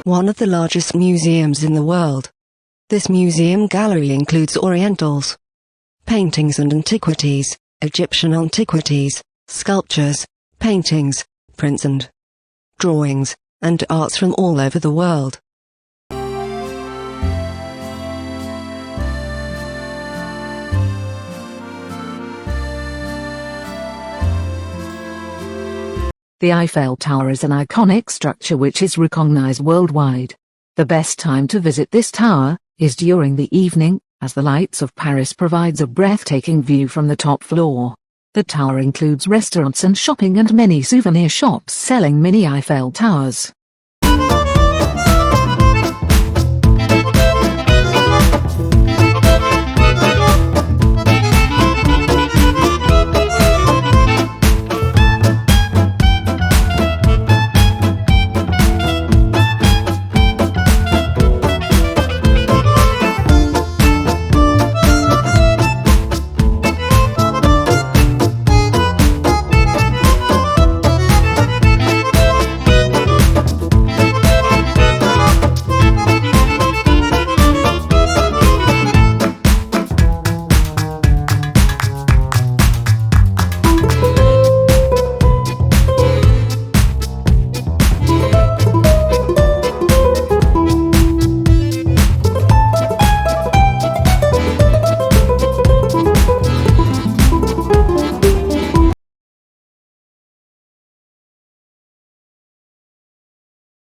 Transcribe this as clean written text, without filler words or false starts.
one of the largest museums in the world. This museum gallery includes Orientals, paintings and antiquities, Egyptian antiquities, sculptures, paintings, prints and drawings, and arts from all over the world. The Eiffel Tower is an iconic structure which is recognized worldwide. The best time to visit this tower is during the evening, as the lights of Paris provides a breathtaking view from the top floor. The tower includes restaurants and shopping and many souvenir shops selling mini Eiffel Towers.